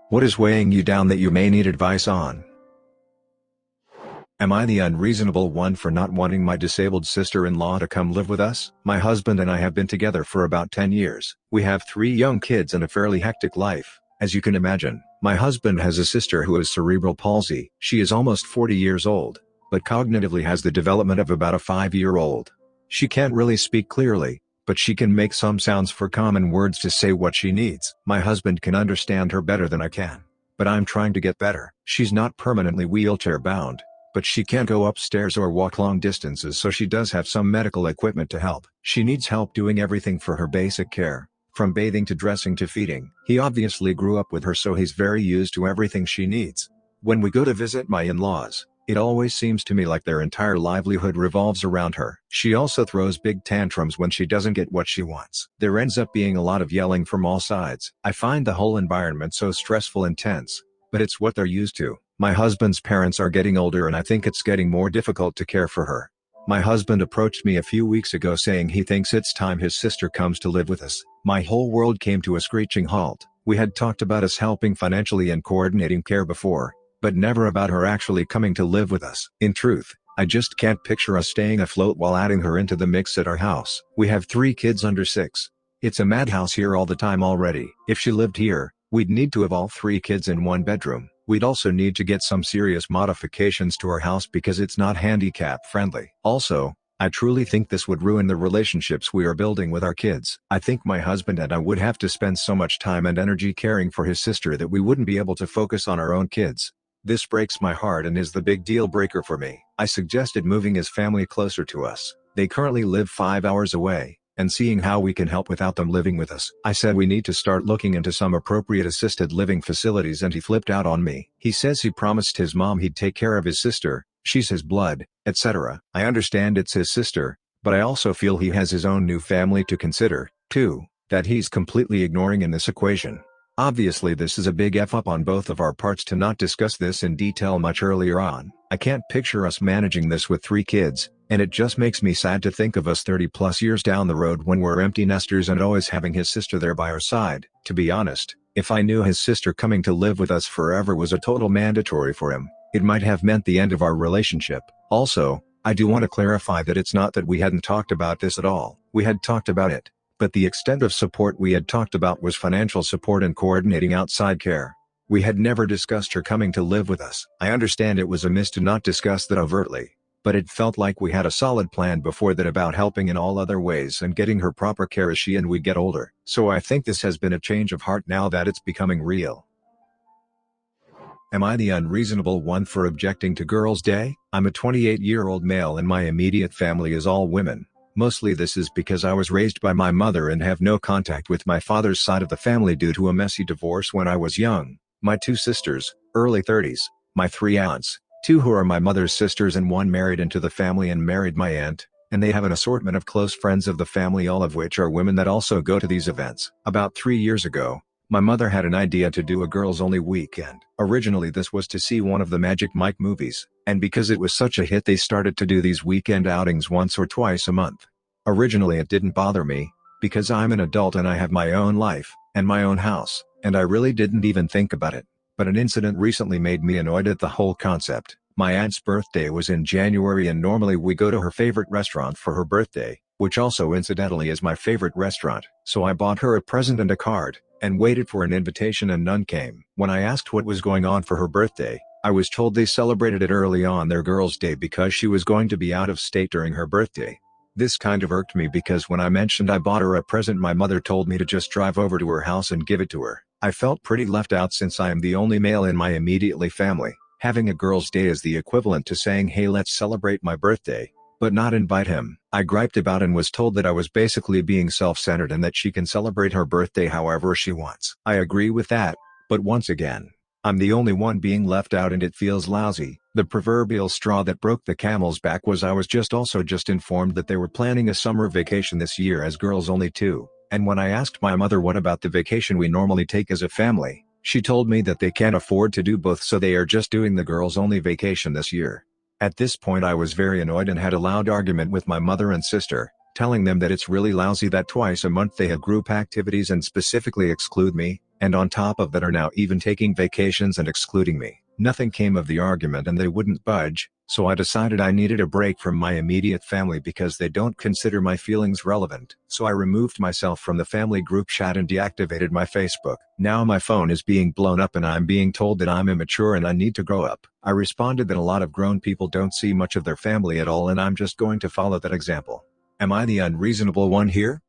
What is weighing you down that you may need advice on? Am I the unreasonable one for not wanting my disabled sister-in-law to come live with us? My husband and I have been together for about 10 years. We have 3 young kids and a fairly hectic life, as you can imagine. My husband has a sister who has cerebral palsy. She is almost 40 years old, but cognitively has the development of about a 5-year-old. She can't really speak clearly, but she can make some sounds for common words to say what she needs. My husband can understand her better than I can, but I'm trying to get better. She's not permanently wheelchair-bound, but she can't go upstairs or walk long distances, so she does have some medical equipment to help. She needs help doing everything for her basic care, from bathing to dressing to feeding. He obviously grew up with her, so he's very used to everything she needs. When we go to visit my in-laws, it always seems to me like their entire livelihood revolves around her. She also throws big tantrums when she doesn't get what she wants. There ends up being a lot of yelling from all sides. I find the whole environment so stressful and tense, but it's what they're used to. My husband's parents are getting older and I think it's getting more difficult to care for her. My husband approached me a few weeks ago saying he thinks it's time his sister comes to live with us. My whole world came to a screeching halt. We had talked about us helping financially and coordinating care before, but never about her actually coming to live with us. In truth, I just can't picture us staying afloat while adding her into the mix at our house. We have 3 kids under 6. It's a madhouse here all the time already. If she lived here, we'd need to have all 3 kids in one bedroom. We'd also need to get some serious modifications to our house because it's not handicap friendly. Also, I truly think this would ruin the relationships we are building with our kids. I think my husband and I would have to spend so much time and energy caring for his sister that we wouldn't be able to focus on our own kids. This breaks my heart and is the big deal breaker for me. I suggested moving his family closer to us. They currently live 5 hours away, and seeing how we can help without them living with us. I said we need to start looking into some appropriate assisted living facilities, and he flipped out on me. He says he promised his mom he'd take care of his sister, she's his blood, etc. I understand it's his sister, but I also feel he has his own new family to consider, too, that he's completely ignoring in this equation. Obviously this is a big F up on both of our parts to not discuss this in detail much earlier on. I can't picture us managing this with 3 kids, and it just makes me sad to think of us 30 plus years down the road when we're empty nesters and always having his sister there by our side. To be honest, if I knew his sister coming to live with us forever was a total mandatory for him, it might have meant the end of our relationship. Also, I do want to clarify that it's not that we hadn't talked about this at all. We had talked about it, but the extent of support we had talked about was financial support and coordinating outside care. We had never discussed her coming to live with us. I understand it was amiss to not discuss that overtly, but it felt like we had a solid plan before that about helping in all other ways and getting her proper care as she and we get older. So I think this has been a change of heart now that it's becoming real. Am I the unreasonable one for objecting to Girls' Day? I'm a 28-year-old male and my immediate family is all women. Mostly this is because I was raised by my mother and have no contact with my father's side of the family due to a messy divorce when I was young. My 2 sisters, early 30s, my 3 aunts, 2 who are my mother's sisters and 1 married into the family and married my aunt, and they have an assortment of close friends of the family, all of which are women that also go to these events. About 3 years ago, my mother had an idea to do a girls-only weekend. Originally this was to see one of the Magic Mike movies, and because it was such a hit they started to do these weekend outings once or twice a month. Originally it didn't bother me, because I'm an adult and I have my own life, and my own house, and I really didn't even think about it. But an incident recently made me annoyed at the whole concept. My aunt's birthday was in January and normally we go to her favorite restaurant for her birthday, which also incidentally is my favorite restaurant. So I bought her a present and a card, and waited for an invitation and none came. When I asked what was going on for her birthday, I was told they celebrated it early on their Girls' Day because she was going to be out of state during her birthday. This kind of irked me because when I mentioned I bought her a present, my mother told me to just drive over to her house and give it to her. I felt pretty left out since I am the only male in my immediately family. Having a Girls' Day is the equivalent to saying hey, let's celebrate my birthday, but not invite him. I griped about and was told that I was basically being self-centered and that she can celebrate her birthday however she wants. I agree with that, but once again, I'm the only one being left out and it feels lousy. The proverbial straw that broke the camel's back was I was just informed that they were planning a summer vacation this year as girls only too, and when I asked my mother what about the vacation we normally take as a family, she told me that they can't afford to do both, so they are just doing the girls only vacation this year. At this point I was very annoyed and had a loud argument with my mother and sister, telling them that it's really lousy that twice a month they have group activities and specifically exclude me, and on top of that are now even taking vacations and excluding me. Nothing came of the argument and they wouldn't budge, so I decided I needed a break from my immediate family because they don't consider my feelings relevant. So I removed myself from the family group chat and deactivated my Facebook. Now my phone is being blown up and I'm being told that I'm immature and I need to grow up. I responded that a lot of grown people don't see much of their family at all and I'm just going to follow that example. Am I the unreasonable one here?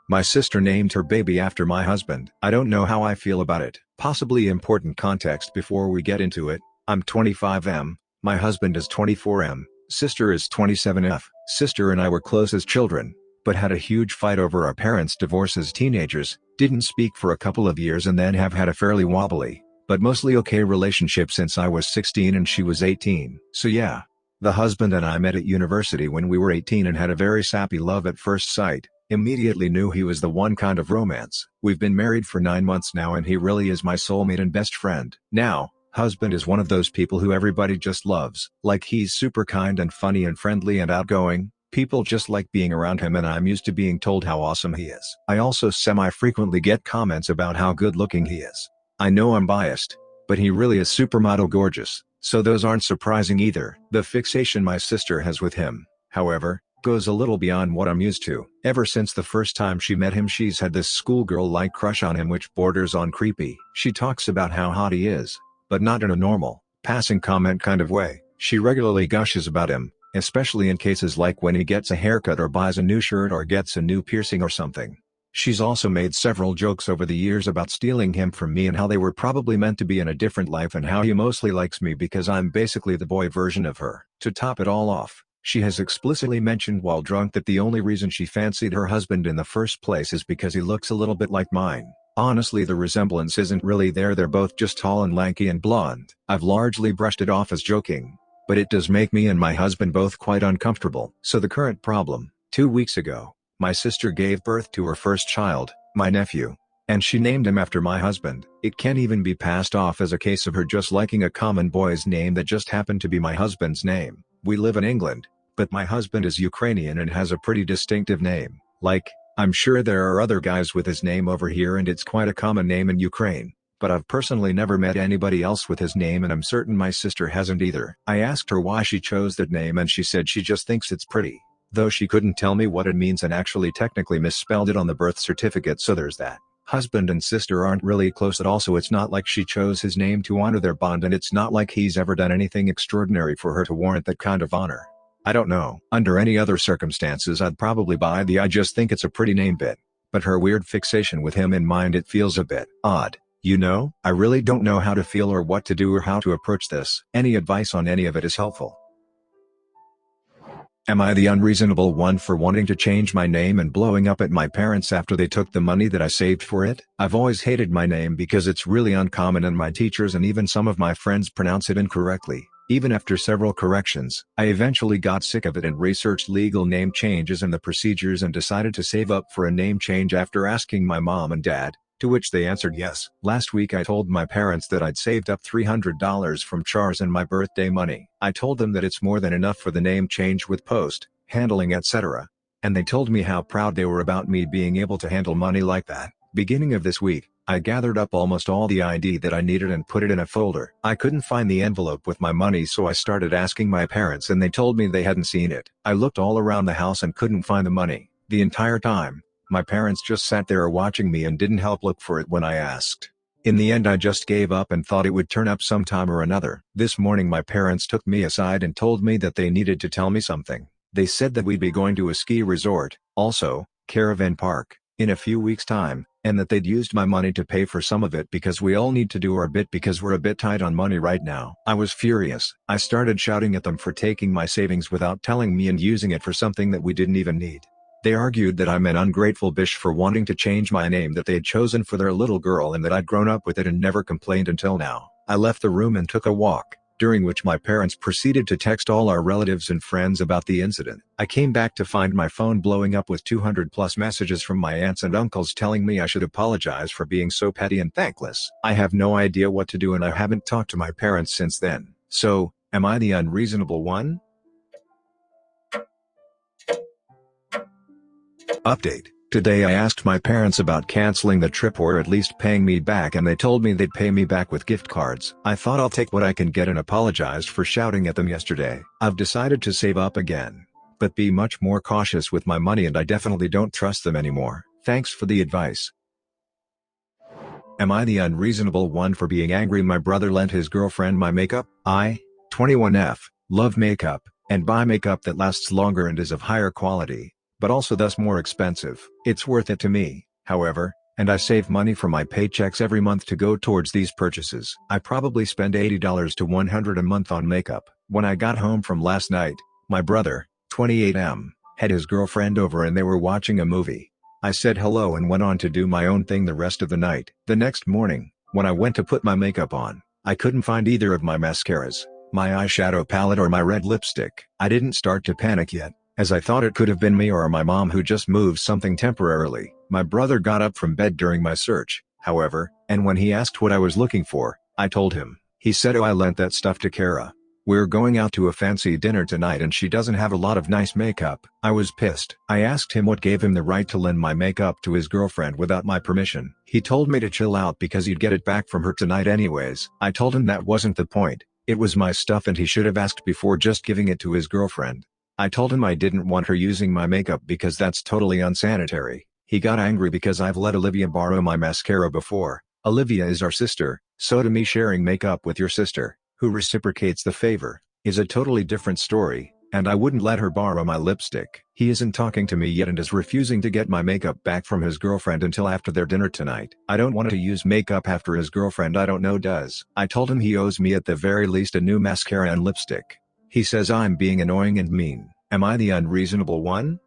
My sister named her baby after my husband. I don't know how I feel about it. Possibly important context before we get into it. I'm 25M, my husband is 24M, sister is 27F. Sister and I were close as children, but had a huge fight over our parents' divorce as teenagers, didn't speak for a couple of years and then have had a fairly wobbly, but mostly okay relationship since I was 16 and she was 18. So yeah. The husband and I met at university when we were 18 and had a very sappy love at first sight. Immediately knew he was the one kind of romance. We've been married for 9 months now and he really is my soulmate and best friend. Now, husband is one of those people who everybody just loves. Like he's super kind and funny and friendly and outgoing. People just like being around him and I'm used to being told how awesome he is. I also semi-frequently get comments about how good looking he is. I know I'm biased, but he really is supermodel gorgeous, so those aren't surprising either. The fixation my sister has with him, however, goes a little beyond what I'm used to. Ever since the first time she met him she's had this schoolgirl-like crush on him which borders on creepy. She talks about how hot he is, but not in a normal, passing comment kind of way. She regularly gushes about him, especially in cases like when he gets a haircut or buys a new shirt or gets a new piercing or something. She's also made several jokes over the years about stealing him from me and how they were probably meant to be in a different life and how he mostly likes me because I'm basically the boy version of her. To top it all off, she has explicitly mentioned while drunk that the only reason she fancied her husband in the first place is because he looks a little bit like mine. Honestly, the resemblance isn't really there, they're both just tall and lanky and blonde. I've largely brushed it off as joking, but it does make me and my husband both quite uncomfortable. So the current problem: 2 weeks ago, my sister gave birth to her first child, my nephew, and she named him after my husband. It can't even be passed off as a case of her just liking a common boy's name that just happened to be my husband's name. We live in England, but my husband is Ukrainian and has a pretty distinctive name. Like, I'm sure there are other guys with his name over here and it's quite a common name in Ukraine, but I've personally never met anybody else with his name and I'm certain my sister hasn't either. I asked her why she chose that name and she said she just thinks it's pretty, though she couldn't tell me what it means and actually technically misspelled it on the birth certificate, so there's that. Husband and sister aren't really close at all, so it's not like she chose his name to honor their bond and it's not like he's ever done anything extraordinary for her to warrant that kind of honor. I don't know. Under any other circumstances I'd probably buy the "I just think it's a pretty name" bit. But her weird fixation with him in mind, it feels a bit odd. You know, I really don't know how to feel or what to do or how to approach this. Any advice on any of it is helpful. Am I the unreasonable one for wanting to change my name and blowing up at my parents after they took the money that I saved for it? I've always hated my name because it's really uncommon and my teachers and even some of my friends pronounce it incorrectly. Even after several corrections, I eventually got sick of it and researched legal name changes and the procedures and decided to save up for a name change after asking my mom and dad, to which they answered yes. Last week I told my parents that I'd saved up $300 from chars and my birthday money. I told them that it's more than enough for the name change with post, handling, etc. And they told me how proud they were about me being able to handle money like that. Beginning of this week, I gathered up almost all the ID that I needed and put it in a folder. I couldn't find the envelope with my money, so I started asking my parents and they told me they hadn't seen it. I looked all around the house and couldn't find the money. The entire time, my parents just sat there watching me and didn't help look for it when I asked. In the end I just gave up and thought it would turn up sometime or another. This morning my parents took me aside and told me that they needed to tell me something. They said that we'd be going to a ski resort, also, caravan park, in a few weeks' time, and that they'd used my money to pay for some of it because we all need to do our bit because we're a bit tight on money right now. I was furious. I started shouting at them for taking my savings without telling me and using it for something that we didn't even need. They argued that I'm an ungrateful bitch for wanting to change my name that they had chosen for their little girl and that I'd grown up with it and never complained until now. I left the room and took a walk, during which my parents proceeded to text all our relatives and friends about the incident. I came back to find my phone blowing up with 200+ messages from my aunts and uncles telling me I should apologize for being so petty and thankless. I have no idea what to do and I haven't talked to my parents since then. So, am I the unreasonable one? Update. Today I asked my parents about canceling the trip or at least paying me back, and they told me they'd pay me back with gift cards. I thought I'll take what I can get and apologized for shouting at them yesterday. I've decided to save up again, but be much more cautious with my money, and I definitely don't trust them anymore. Thanks for the advice. Am I the unreasonable one for being angry my brother lent his girlfriend my makeup? I, 21F, love makeup, and buy makeup that lasts longer and is of higher quality, but also thus more expensive. It's worth it to me, however, and I save money from my paychecks every month to go towards these purchases. I probably spend $80 to $100 a month on makeup. When I got home from last night, my brother, 28M, had his girlfriend over and they were watching a movie. I said hello and went on to do my own thing the rest of the night. The next morning, when I went to put my makeup on, I couldn't find either of my mascaras, my eyeshadow palette or my red lipstick. I didn't start to panic yet, as I thought it could have been me or my mom who just moved something temporarily. My brother got up from bed during my search, however, and when he asked what I was looking for, I told him. He said, "Oh, I lent that stuff to Kara. We're going out to a fancy dinner tonight and she doesn't have a lot of nice makeup." I was pissed. I asked him what gave him the right to lend my makeup to his girlfriend without my permission. He told me to chill out because he'd get it back from her tonight anyways. I told him that wasn't the point. It was my stuff and he should have asked before just giving it to his girlfriend. I told him I didn't want her using my makeup because that's totally unsanitary. He got angry because I've let Olivia borrow my mascara before. Olivia is our sister, so to me sharing makeup with your sister, who reciprocates the favor, is a totally different story, and I wouldn't let her borrow my lipstick. He isn't talking to me yet and is refusing to get my makeup back from his girlfriend until after their dinner tonight. I don't want to use makeup after his girlfriend I don't know does. I told him he owes me at the very least a new mascara and lipstick. He says I'm being annoying and mean. Am I the unreasonable one?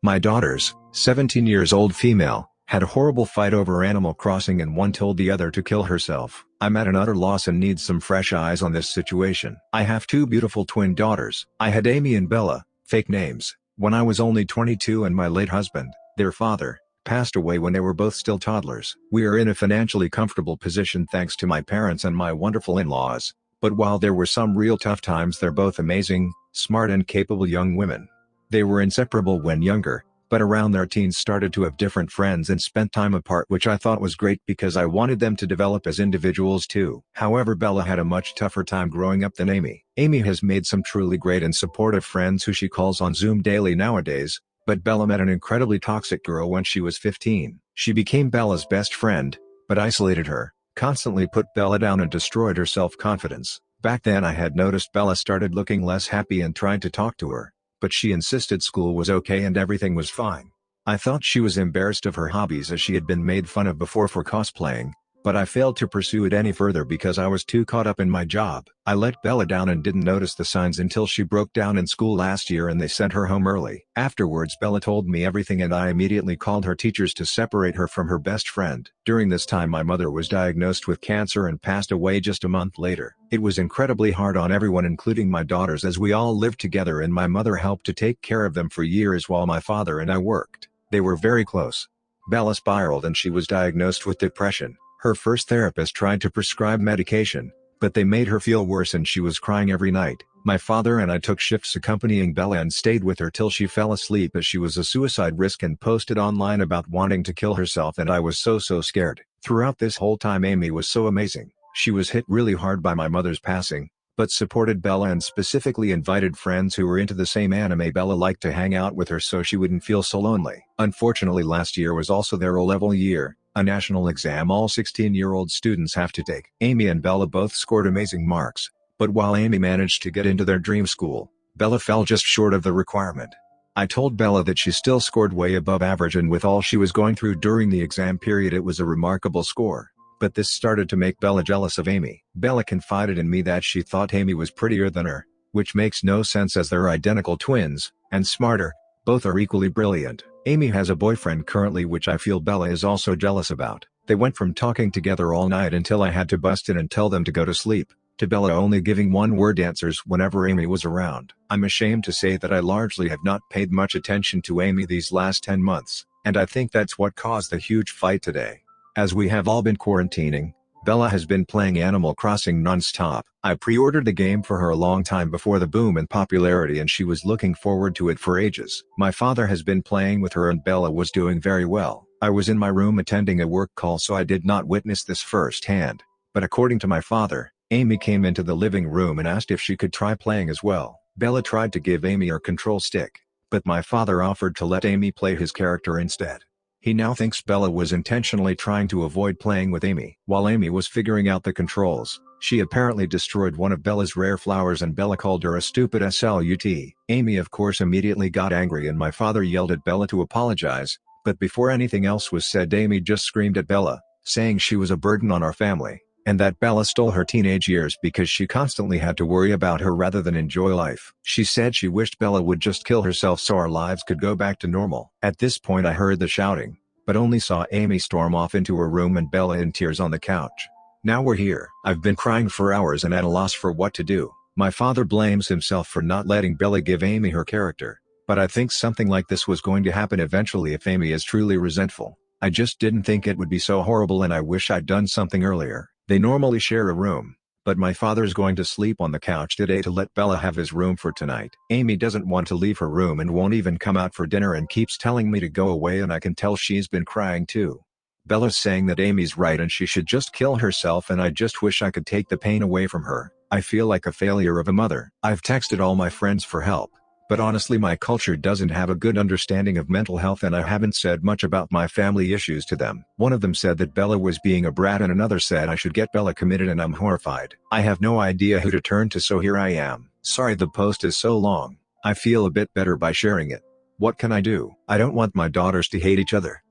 My daughters, 17 years old female, had a horrible fight over Animal Crossing and one told the other to kill herself. I'm at an utter loss and need some fresh eyes on this situation. I have two beautiful twin daughters. I had Amy and Bella, fake names, when I was only 22 and my late husband, their father, passed away when they were both still toddlers. We are in a financially comfortable position thanks to my parents and my wonderful in-laws, but while there were some real tough times, they're both amazing, smart and capable young women. They were inseparable when younger, but around their teens started to have different friends and spent time apart, which I thought was great because I wanted them to develop as individuals too. However, Bella had a much tougher time growing up than Amy. Amy has made some truly great and supportive friends who she calls on Zoom daily nowadays, but Bella met an incredibly toxic girl when she was 15. She became Bella's best friend, but isolated her, constantly put Bella down and destroyed her self-confidence. Back then I had noticed Bella started looking less happy and tried to talk to her, but she insisted school was okay and everything was fine. I thought she was embarrassed of her hobbies as she had been made fun of before for cosplaying, but I failed to pursue it any further because I was too caught up in my job. I let Bella down and didn't notice the signs until she broke down in school last year and they sent her home early. Afterwards, Bella told me everything and I immediately called her teachers to separate her from her best friend. During this time my mother was diagnosed with cancer and passed away just a month later. It was incredibly hard on everyone including my daughters as we all lived together and my mother helped to take care of them for years while my father and I worked. They were very close. Bella spiraled and she was diagnosed with depression. Her first therapist tried to prescribe medication, but they made her feel worse and she was crying every night. My father and I took shifts accompanying Bella and stayed with her till she fell asleep as she was a suicide risk and posted online about wanting to kill herself, and I was so scared. Throughout this whole time Amy was so amazing. She was hit really hard by my mother's passing, but supported Bella and specifically invited friends who were into the same anime Bella liked to hang out with her so she wouldn't feel so lonely. Unfortunately, last year was also their O-level year, a national exam all 16-year-old students have to take. Amy and Bella both scored amazing marks, but while Amy managed to get into their dream school, Bella fell just short of the requirement. I told Bella that she still scored way above average and with all she was going through during the exam period it was a remarkable score. But this started to make Bella jealous of Amy. Bella confided in me that she thought Amy was prettier than her, which makes no sense as they're identical twins, and smarter. Both are equally brilliant. Amy has a boyfriend currently, which I feel Bella is also jealous about. They went from talking together all night until I had to bust in and tell them to go to sleep, to Bella only giving one-word answers whenever Amy was around. I'm ashamed to say that I largely have not paid much attention to Amy these last 10 months, and I think that's what caused the huge fight today. As we have all been quarantining, Bella has been playing Animal Crossing non-stop. I pre-ordered the game for her a long time before the boom in popularity and she was looking forward to it for ages. My father has been playing with her and Bella was doing very well. I was in my room attending a work call so I did not witness this firsthand. But according to my father, Amy came into the living room and asked if she could try playing as well. Bella tried to give Amy her control stick, but my father offered to let Amy play his character instead. He now thinks Bella was intentionally trying to avoid playing with Amy. While Amy was figuring out the controls, she apparently destroyed one of Bella's rare flowers and Bella called her a stupid slut. Amy of course immediately got angry and my father yelled at Bella to apologize, but before anything else was said Amy just screamed at Bella, saying she was a burden on our family, and that Bella stole her teenage years because she constantly had to worry about her rather than enjoy life. She said she wished Bella would just kill herself so our lives could go back to normal. At this point I heard the shouting, but only saw Amy storm off into her room and Bella in tears on the couch. Now we're here. I've been crying for hours and at a loss for what to do. My father blames himself for not letting Bella give Amy her character, but I think something like this was going to happen eventually if Amy is truly resentful. I just didn't think it would be so horrible and I wish I'd done something earlier. They normally share a room, but my father's going to sleep on the couch today to let Bella have his room for tonight. Amy doesn't want to leave her room and won't even come out for dinner and keeps telling me to go away and I can tell she's been crying too. Bella's saying that Amy's right and she should just kill herself and I just wish I could take the pain away from her. I feel like a failure of a mother. I've texted all my friends for help, but honestly my culture doesn't have a good understanding of mental health and I haven't said much about my family issues to them. One of them said that Bella was being a brat and another said I should get Bella committed and I'm horrified. I have no idea who to turn to so here I am. Sorry the post is so long. I feel a bit better by sharing it. What can I do? I don't want my daughters to hate each other.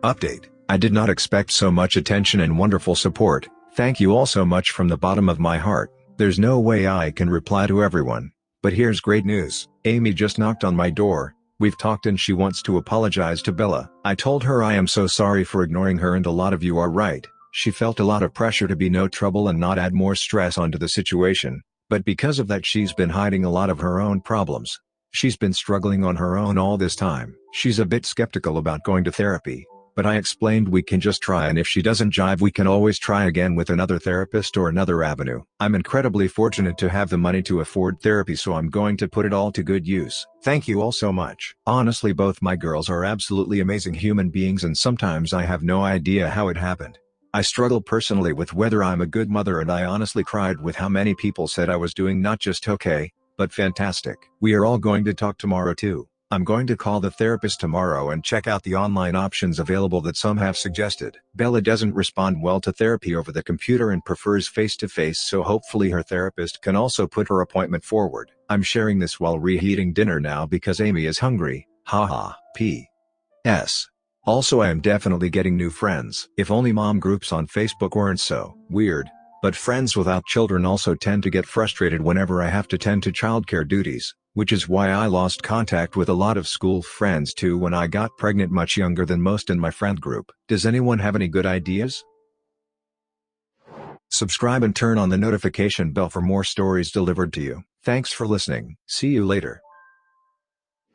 Update. I did not expect so much attention and wonderful support. Thank you all so much from the bottom of my heart. There's no way I can reply to everyone. But here's great news. Amy just knocked on my door. We've talked and she wants to apologize to Bella. I told her I am so sorry for ignoring her and a lot of you are right. She felt a lot of pressure to be no trouble and not add more stress onto the situation. But because of that she's been hiding a lot of her own problems. She's been struggling on her own all this time. She's a bit skeptical about going to therapy. But I explained we can just try and if she doesn't jive we can always try again with another therapist or another avenue. I'm incredibly fortunate to have the money to afford therapy so I'm going to put it all to good use. Thank you all so much. Honestly both my girls are absolutely amazing human beings and sometimes I have no idea how it happened. I struggle personally with whether I'm a good mother and I honestly cried with how many people said I was doing not just okay, but fantastic. We are all going to talk tomorrow too. I'm going to call the therapist tomorrow and check out the online options available that some have suggested. Bella doesn't respond well to therapy over the computer and prefers face-to-face so hopefully her therapist can also put her appointment forward. I'm sharing this while reheating dinner now because Amy is hungry, haha, P.S. Also I am definitely getting new friends. If only mom groups on Facebook weren't so weird. But friends without children also tend to get frustrated whenever I have to tend to childcare duties, which is why I lost contact with a lot of school friends too when I got pregnant much younger than most in my friend group. Does anyone have any good ideas? Subscribe and turn on the notification bell for more stories delivered to you. Thanks for listening. See you later.